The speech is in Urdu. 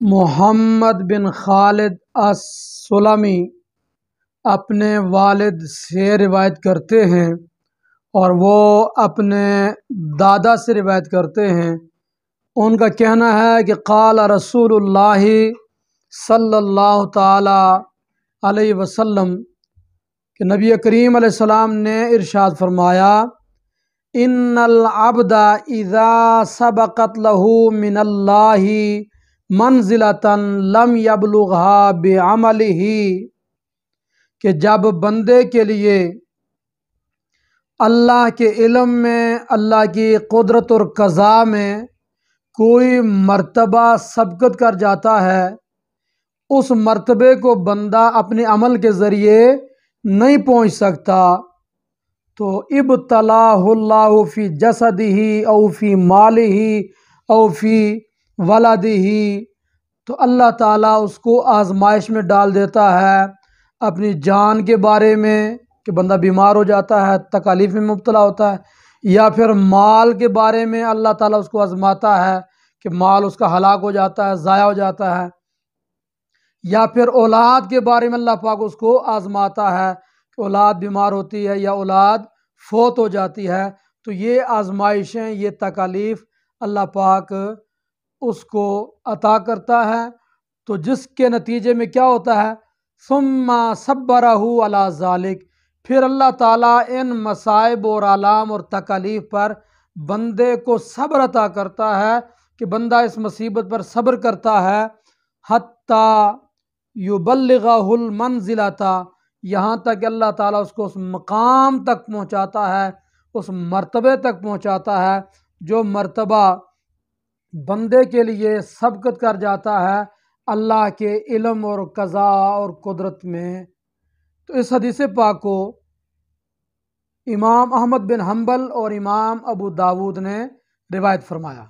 محمد بن خالد السلمی اپنے والد سے روایت کرتے ہیں اور وہ اپنے دادا سے روایت کرتے ہیں۔ ان کا کہنا ہے کہ قال رسول اللہ صلی اللہ تعالی علیہ وسلم کہ نبی کریم علیہ السلام نے ارشاد فرمایا، ان العبد اذا سبقت له من اللہ منزلۃ لم یبلغها بعملہ، کہ جب بندے کے لیے اللہ کے علم میں، اللہ کی قدرت اور قضا میں کوئی مرتبہ سبقت کر جاتا ہے، اس مرتبے کو بندہ اپنے عمل کے ذریعے نہیں پہنچ سکتا، تو ابتلاہ اللہ فی جسدہ او فی مالہ او فی ولدہ، تو اللہ تعالیٰ اس کو آزمائش میں ڈال دیتا ہے اپنی جان کے بارے میں کہ بندہ بیمار ہو جاتا ہے، تکالیف میں مبتلا ہوتا ہے، یا پھر مال کے بارے میں اللہ تعالیٰ اس کو آزماتا ہے کہ مال اس کا ہلاک ہو جاتا ہے، ضائع ہو جاتا ہے، یا پھر اولاد کے بارے میں اللہ پاک اس کو آزماتا ہے کہ اولاد بیمار ہوتی ہے یا اولاد فوت ہو جاتی ہے، تو یہ آزمائشیں، یہ تکالیف اللہ پاک اس کو عطا کرتا ہے، تو جس کے نتیجے میں کیا ہوتا ہے، ثم صبرہ علی ذالک، پھر اللہ تعالیٰ ان مصائب اور آلام اور تکالیف پر بندے کو صبر عطا کرتا ہے کہ بندہ اس مصیبت پر صبر کرتا ہے، حتیٰ یبلغہ المنزلۃ، یہاں تک کہ اللہ تعالیٰ اس کو اس مقام تک پہنچاتا ہے، اس مرتبے تک پہنچاتا ہے جو مرتبہ بندے کے لیے سبقت کر جاتا ہے اللہ کے علم اور قضا اور قدرت میں۔ تو اس حدیث پاک کو امام احمد بن حنبل اور امام ابو داود نے روایت فرمایا۔